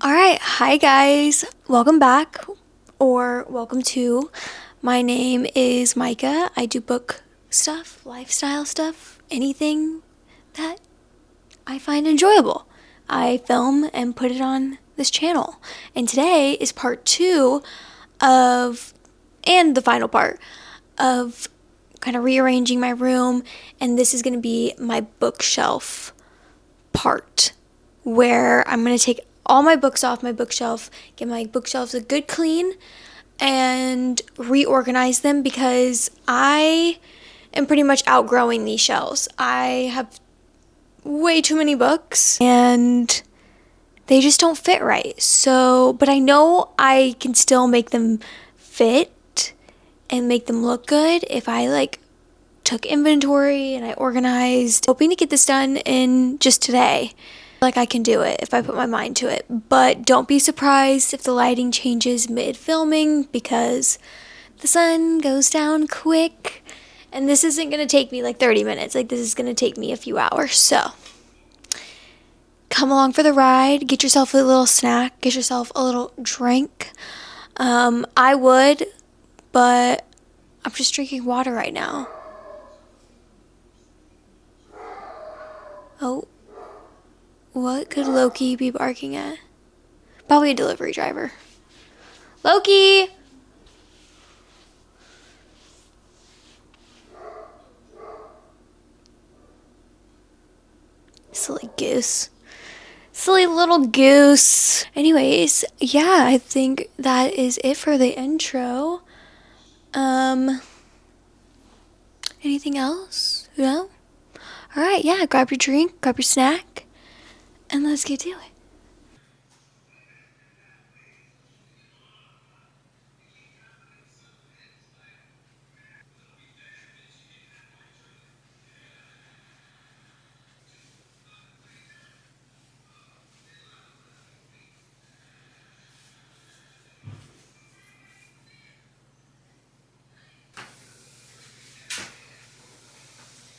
All right, hi guys. Welcome back or welcome to. My name is Mikah. I do book stuff, lifestyle stuff, anything that I find enjoyable. I film and put it on this channel. And today is part 2 of, and the final part of kind of rearranging my room. And this is going to be my bookshelf part where I'm going to take all my books off my bookshelf, get my bookshelves a good clean, and reorganize them because I am pretty much outgrowing these shelves. I have way too many books and they just don't fit right. So, but I know I can still make them fit and make them look good if I took inventory and I organized. Hoping to get this done in just today. I can do it if I put my mind to it. But don't be surprised if the lighting changes mid-filming because the sun goes down quick. And this isn't going to take me 30 minutes. This is going to take me a few hours. So come along for the ride. Get yourself a little snack. Get yourself a little drink. I would, but I'm just drinking water right now. Oh. What could Loki be barking at? Probably a delivery driver. Loki! Silly goose. Silly little goose. Anyways, yeah, I think that is it for the intro. Anything else? No? Alright, yeah, grab your drink, grab your snack. And let's get to it.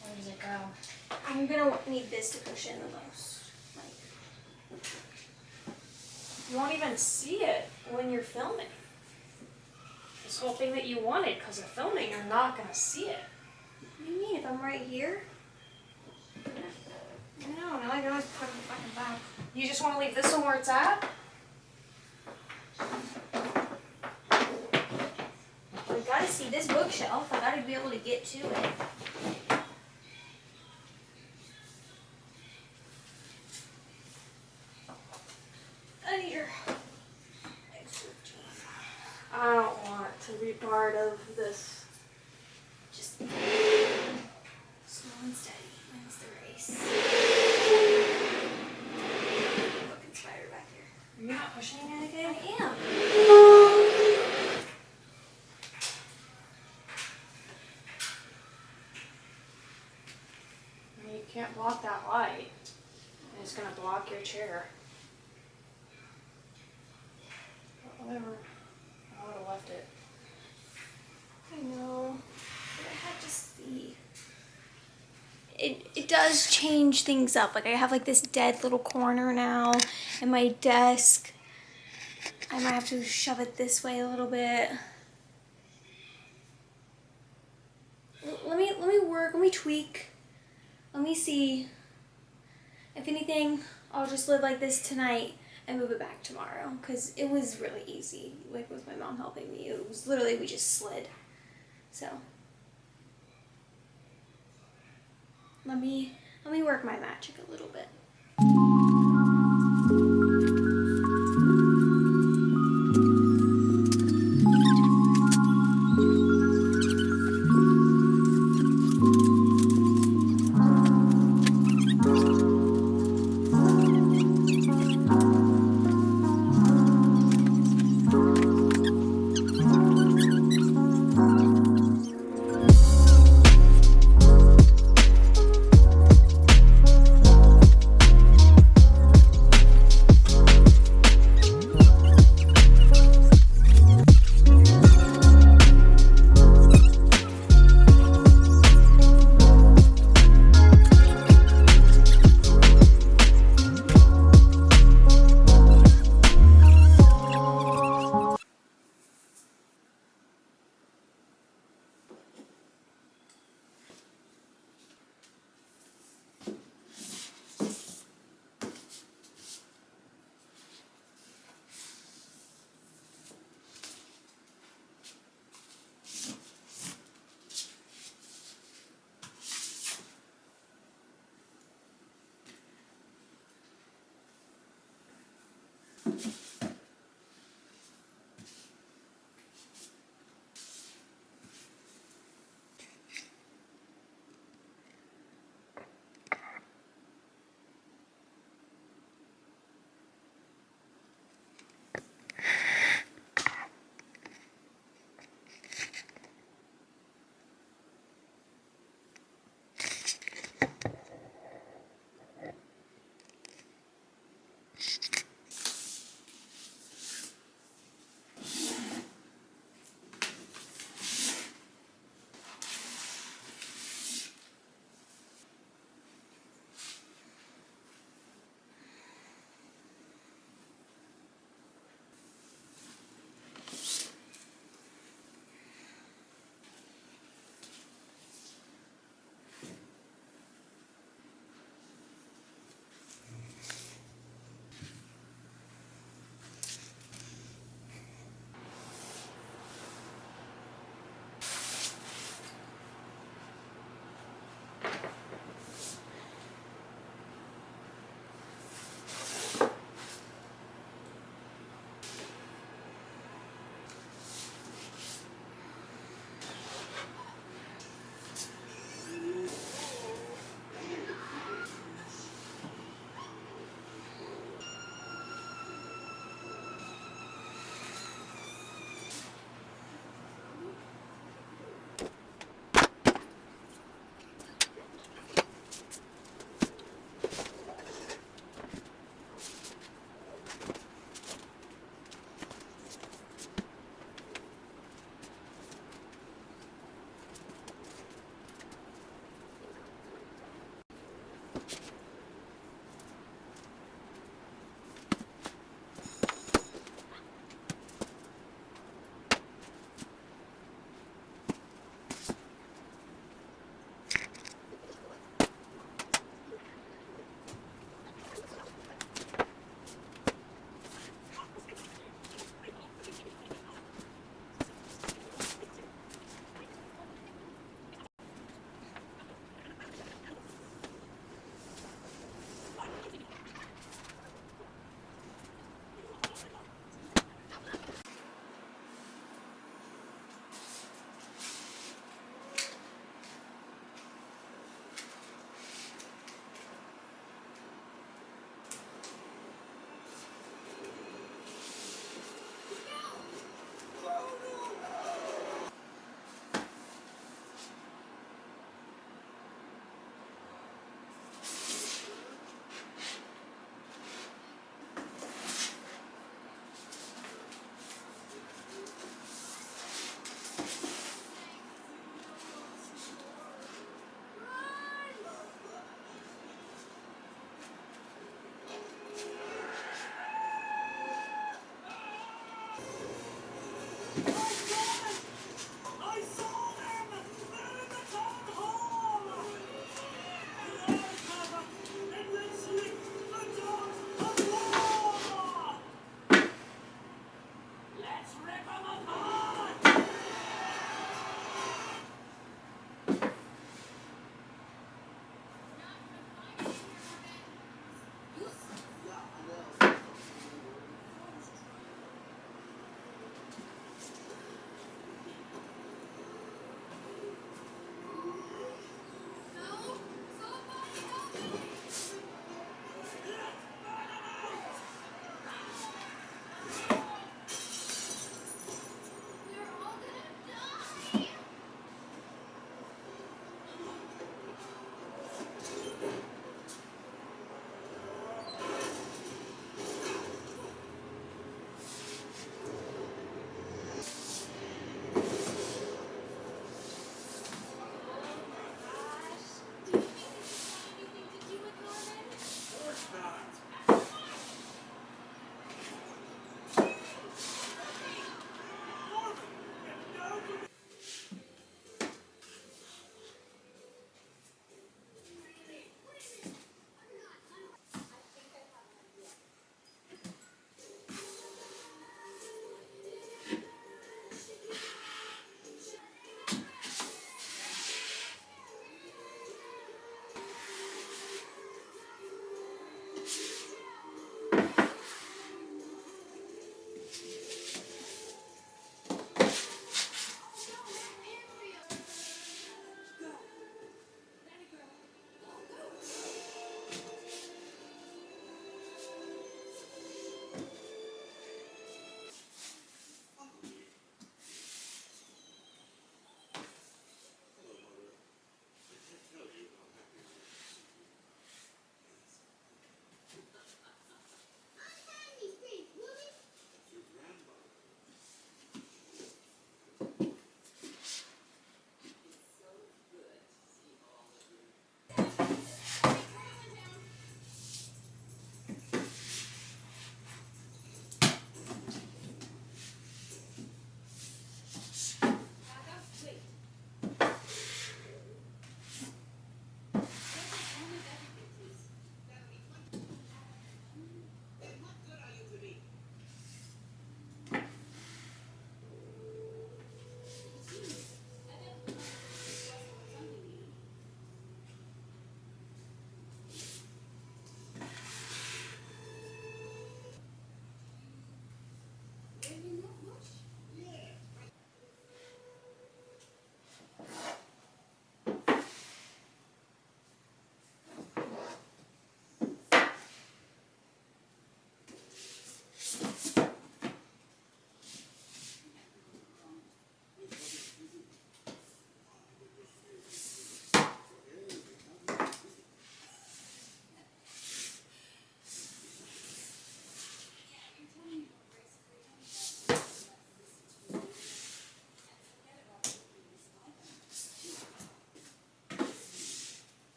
Where does it go? I'm gonna need this to push in the most. You won't even see it when you're filming. This whole thing that you wanted, because of filming, you're not going to see it. What do you mean, if I'm right here? No, now I can always put it fucking back. You just want to leave this one where it's at? I gotta see this bookshelf. I gotta be able to get to it. I don't want to be part of this. Just slow and steady wins the race. Fucking spider back here. You're not pushing anything? I am. You can't block that light. It's gonna block your chair. Whatever. I would have left it. I know, but I have to see. It does change things up. I have this dead little corner now in my desk. I might have to shove it this way a little bit. Let me work. Let me tweak. Let me see. If anything, I'll just live like this tonight and move it back tomorrow, because it was really easy, with my mom helping me. It was literally, we just slid. So let me work my magic a little bit.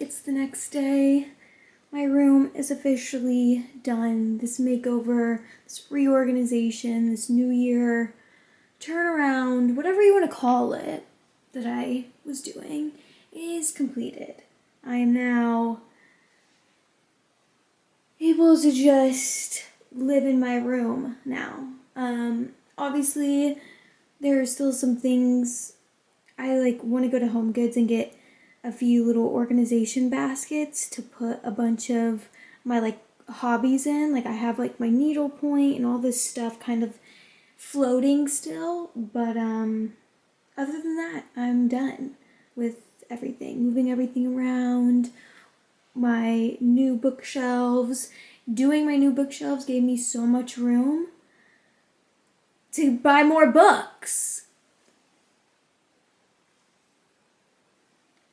it's the next day. My room is officially done. This makeover, this reorganization, this new year turnaround, whatever you want to call it, that I was doing is completed. I am now able to just live in my room now. Obviously, there are still some things I want to go to Home Goods and get a few little organization baskets to put a bunch of my hobbies in. I have my needlepoint and all this stuff kind of floating still, but other than that, I'm done with everything. Moving everything around, my new bookshelves. Doing my new bookshelves gave me so much room to buy more books.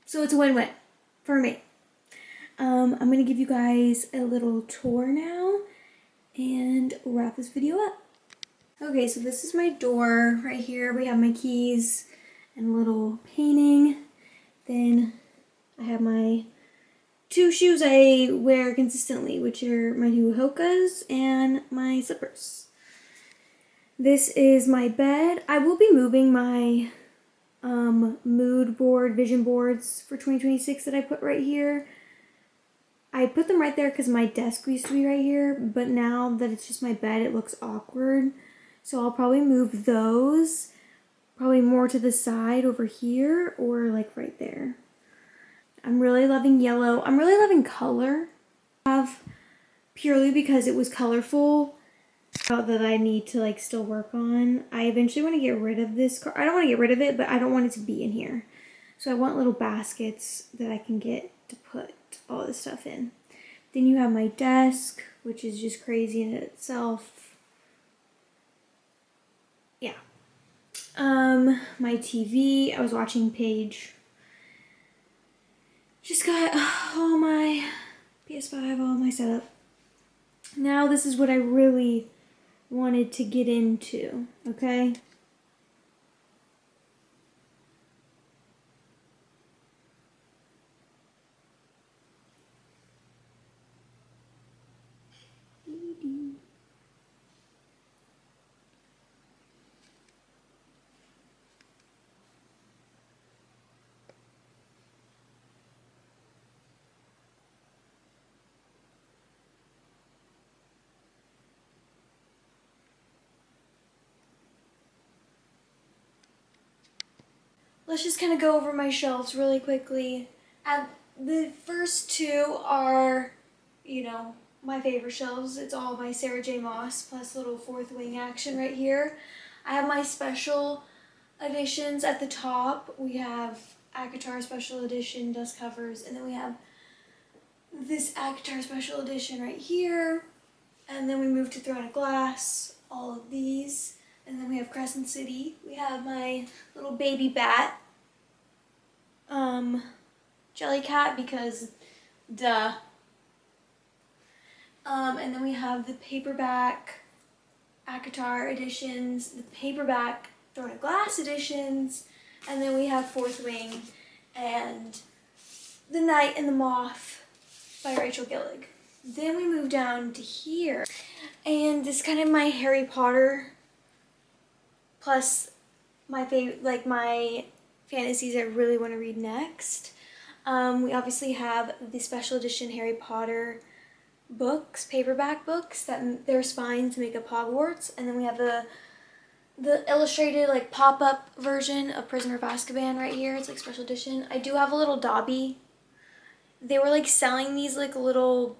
So it's a win-win for me. I'm going to give you guys a little tour now and wrap this video up. Okay, so this is my door right here. We have my keys and a little painting. Then I have my 2 shoes I wear consistently, which are my new Hokas and my slippers. This is my bed. I will be moving my mood board, vision boards for 2026 that I put right here. I put them right there because my desk used to be right here, but now that it's just my bed, it looks awkward. So I'll probably move those, probably more to the side over here or right there. I'm really loving yellow. I'm really loving color. Purely because it was colorful that I need to still work on. I eventually want to get rid of this car. I don't want to get rid of it, but I don't want it to be in here. So I want little baskets that I can get to put all this stuff in. Then you have my desk, which is just crazy in itself. Yeah. My TV. I was watching Paige. Just got all my PS5, all my setup. Now this is what I really wanted to get into, okay? Let's just kind of go over my shelves really quickly. The first 2 are, my favorite shelves. It's all my Sarah J. Maas plus little Fourth Wing action right here. I have my special editions at the top. We have ACOTAR Special Edition dust covers, and then we have this ACOTAR Special Edition right here. And then we move to Throne of Glass, all of these. And then we have Crescent City. We have my little baby bat, Jellycat, because duh. And then we have the paperback ACOTAR editions, the paperback Throne of Glass editions, and then we have Fourth Wing and The Night and the Moth by Rachel Gillig. Then we move down to here, and this is kind of my Harry Potter plus my favorite, my fantasies I really want to read next. We obviously have the special edition Harry Potter books, paperback books, that their spines make up Hogwarts, and then we have the illustrated pop-up version of Prisoner of Azkaban right here. It's special edition. I do have a little Dobby. They were selling these little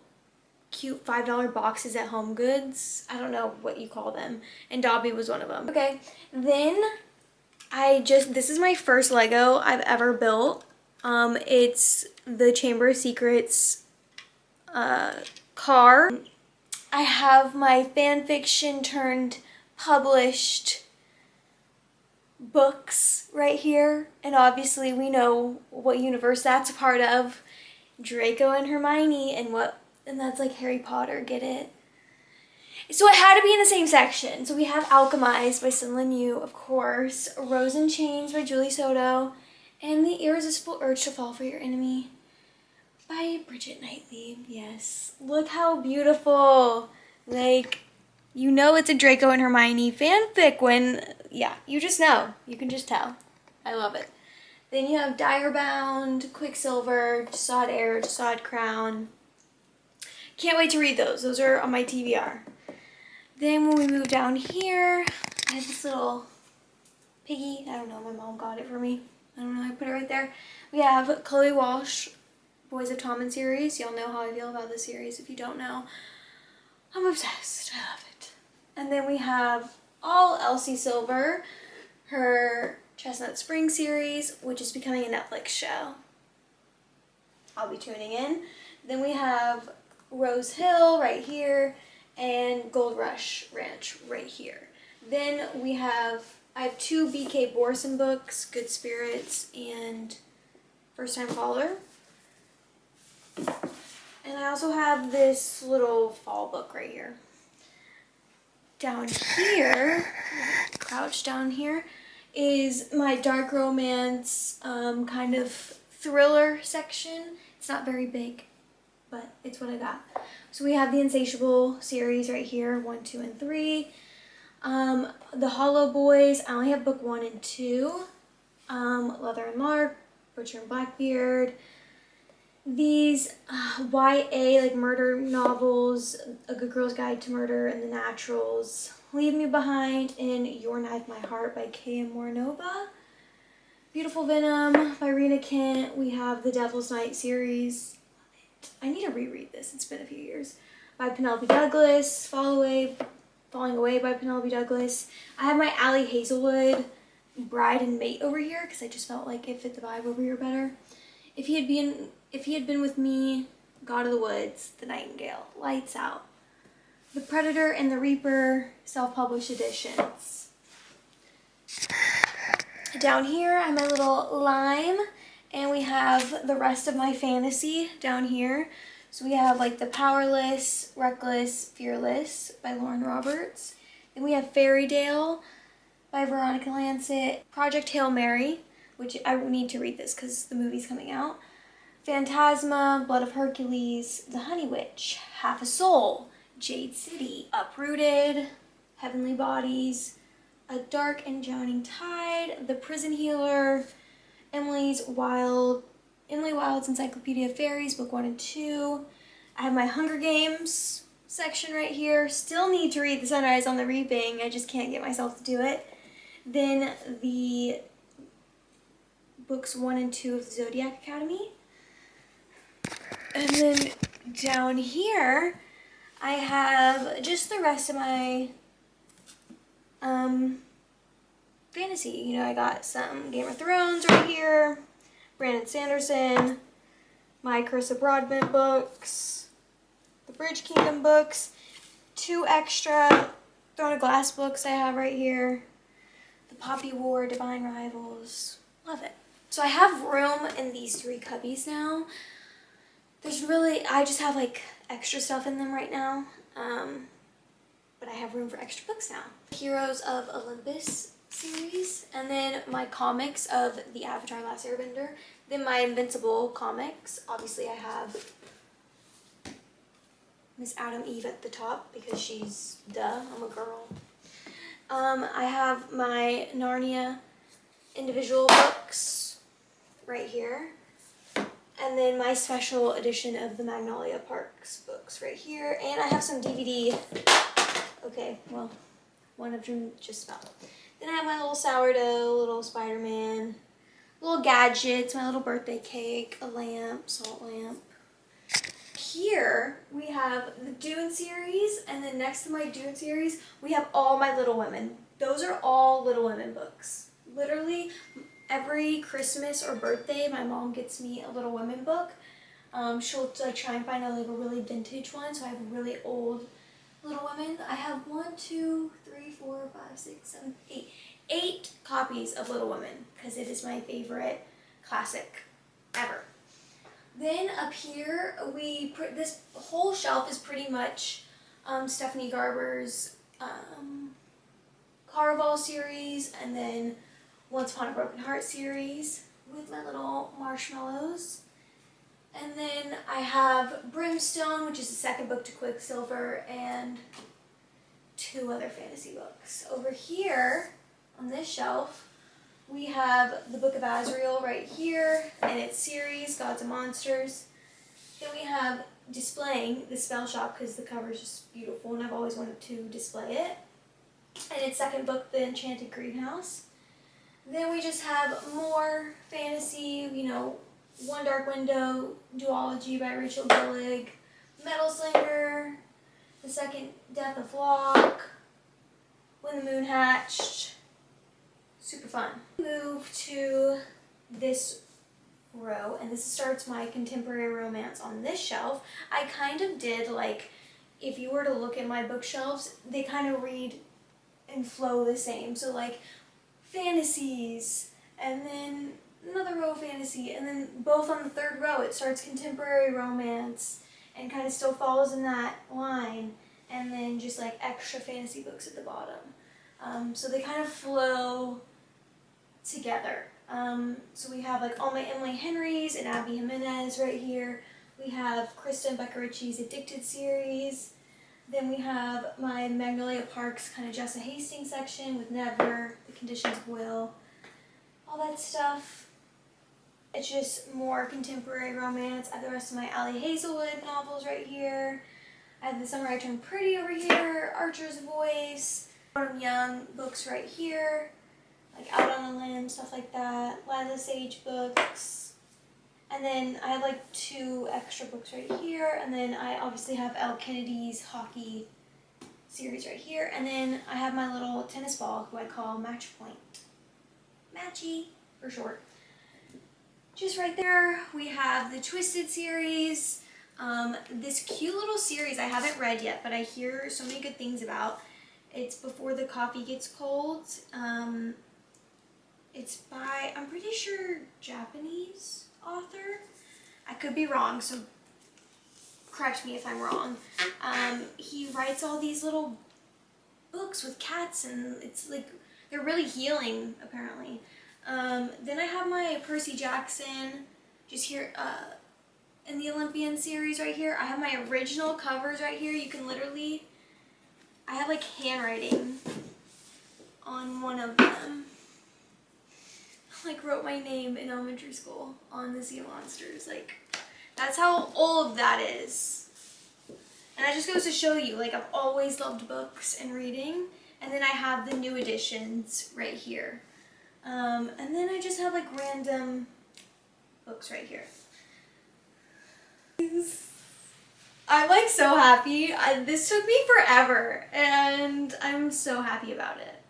cute $5 boxes at Home Goods. I don't know what you call them, and Dobby was one of them. Okay, then this is my first Lego I've ever built. It's the Chamber of Secrets car. I have my fan fiction turned published books right here, and obviously we know what universe that's a part of. Draco and Hermione, and that's Harry Potter, get it? So it had to be in the same section. So we have Alchemized by Sin Lin Yu, of course, Rose in Chains by Julie Soto, and The Irresistible Urge to Fall for Your Enemy by Bridget Knightley. Yes. Look how beautiful. Like, you know it's a Draco and Hermione fanfic when, yeah, you just know. You can just tell. I love it. Then you have Direbound, Quicksilver, Sod Air, Sod Crown. Can't wait to read those. Those are on my TBR. Then when we move down here, I have this little piggy. I don't know, my mom got it for me. I don't know, I put it right there. We have Chloe Walsh, Boys of Tommen series. Y'all know how I feel about this series. If you don't know, I'm obsessed. I love it. And then we have all Elsie Silver, her Chestnut Spring series, which is becoming a Netflix show. I'll be tuning in. Then we have Rose Hill right here and Gold Rush Ranch right here. Then I have two BK Borson books, Good Spirits and First Time Caller. And I also have this little fall book right here. Down here, crouched down here, is my dark romance kind of thriller section. It's not very big, but it's what I got. So we have the Insatiable series right here, 1, 2, and 3. The Hollow Boys, I only have book 1 and 2. Leather and Lark, Butcher and Blackbeard. These YA, like murder novels, A Good Girl's Guide to Murder and the Naturals, Leave Me Behind, and Your Knife, My Heart by K.M. Morinova. Beautiful Venom by Rena Kent. We have the Devil's Night series. I need to reread this. It's been a few years. By Penelope Douglas. Falling Away by Penelope Douglas. I have my Allie Hazelwood Bride and Mate over here because I just felt like it fit the vibe over here better. If he had been with me, God of the Woods, The Nightingale, Lights Out. The Predator and the Reaper, self-published editions. Down here, I have my little Lime, and we have the rest of my fantasy down here. So we have like The Powerless, Reckless, Fearless by Lauren Roberts. Then we have Fairy-Dale by Veronica Lancet. Project Hail Mary, which I need to read this because the movie's coming out. Phantasma, Blood of Hercules, The Honey Witch, Half a Soul, Jade City, Uprooted, Heavenly Bodies, A Dark and Drowning Tide, The Prison Healer, Emily Wild's Encyclopedia of Fairies, book 1 and 2. I have my Hunger Games section right here. Still need to read The Sunrise on the Reaping. I just can't get myself to do it. Then the books 1 and 2 of the Zodiac Academy. And then down here, I have just the rest of my fantasy. You know, I got some Game of Thrones right here, Brandon Sanderson, my Carissa Broadbent books, the Bridge Kingdom books, 2 extra Throne of Glass books I have right here, the Poppy War, Divine Rivals. Love it. So I have room in these 3 cubbies now. I just have like extra stuff in them right now, but I have room for extra books now. Heroes of Olympus series, and then my comics of the Avatar Last Airbender, then my Invincible comics. Obviously I have Miss Adam Eve at the top because she's, I'm a girl. I have my Narnia individual books right here. And then my special edition of the Magnolia Parks books right here. And I have some DVD. Okay, well, one of them just fell. Then I have my little sourdough, little Spider-Man, little gadgets, my little birthday cake, a lamp, salt lamp. Here we have the Dune series, and then next to my Dune series, we have all my Little Women. Those are all Little Women books. Literally, every Christmas or birthday, my mom gets me a Little Women book. She'll like try and find a really vintage one, so I have a really old Little Women. I have 8 copies of Little Women because it is my favorite classic ever. Then up here, this whole shelf is pretty much Stephanie Garber's Caraval series, and then Once Upon a Broken Heart series with my little marshmallows. And then I have Brimstone, which is the second book to Quicksilver, and 2 other fantasy books. Over here, on this shelf, we have the Book of Azrael right here, and its series, Gods and Monsters. Then we have displaying the Spell Shop, because the cover is just beautiful, and I've always wanted to display it. And its second book, The Enchanted Greenhouse. Then we just have more fantasy, you know, One Dark Window, Duology by Rachel Gillig, Metal Slinger, The Second Death of Locke, When the Moon Hatched. Super fun. Move to this row, and this starts my contemporary romance on this shelf. I kind of did, like, if you were to look at my bookshelves, they kind of read and flow the same. So, like, fantasies, and then another row of fantasy, and then both on the third row it starts contemporary romance and kind of still follows in that line, and then just like extra fantasy books at the bottom. So they kind of flow together. So we have like all my Emily Henry's and Abby Jimenez right here. We have Krista and Becca Ritchie's Addicted series. Then we have my Magnolia Parks kind of Jessa Hastings section with Never, The Conditions of Will, all that stuff. It's just more contemporary romance. I have the rest of my Allie Hazelwood novels right here. I have The Summer I Turned Pretty over here, Archer's Voice, Autumn Young books right here, like Out on a Limb, stuff like that, Lila Sage books. And then I have like 2 extra books right here, and then I obviously have Elle Kennedy's hockey series right here, and then I have my little tennis ball, who I call Match Point. Matchy, for short. Just right there, we have the Twisted series. This cute little series I haven't read yet, but I hear so many good things about. It's Before the Coffee Gets Cold. It's by, I'm pretty sure, Japanese author. I could be wrong, so correct me if I'm wrong. He writes all these little books with cats, and it's like, they're really healing, apparently. Then I have my Percy Jackson, just here, in the Olympian series right here. I have my original covers right here. You can literally, I have like handwriting on one of them. Like wrote my name in elementary school on the Sea Monsters. Like, that's how old that is. And that just goes to show you, like, I've always loved books and reading. And then I have the new editions right here. And then I just have like random books right here. I'm like so happy. This took me forever, and I'm so happy about it.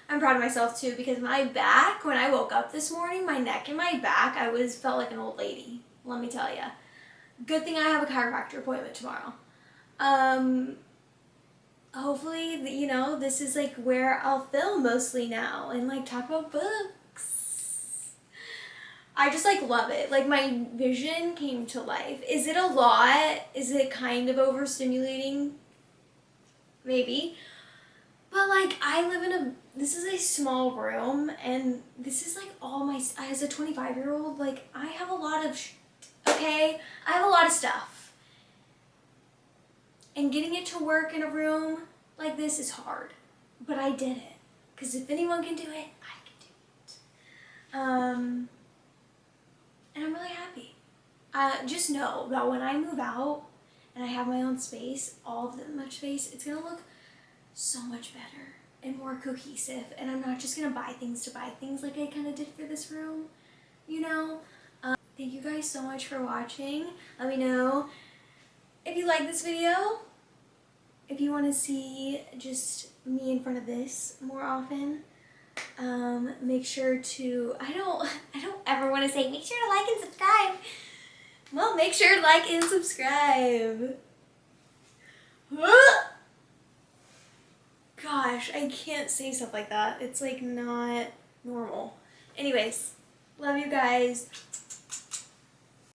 I'm proud of myself too, because my back, when I woke up this morning, my neck and my back, felt like an old lady, let me tell ya. Good thing I have a chiropractor appointment tomorrow. Hopefully, you know, this is like where I'll film mostly now and like talk about books. I just like love it. Like my vision came to life. Is it a lot? Is it kind of overstimulating? Maybe. But like I live in this is a small room, and this is like all my, as a 25-year-old, like I have a lot of okay? I have a lot of stuff. And getting it to work in a room like this is hard. But I did it. Because if anyone can do it, I can do it. And I'm really happy. Just know that when I move out and I have my own space, all of that much space, it's going to look so much better and more cohesive. And I'm not just going to buy things to buy things like I kind of did for this room, you know? Thank you guys so much for watching. Let me know if you like this video, if you want to see just me in front of this more often. Make sure to, I don't ever want to say make sure to like and subscribe. Well, make sure to like and subscribe. Gosh, I can't say stuff like that. It's like not normal. Anyways, love you guys.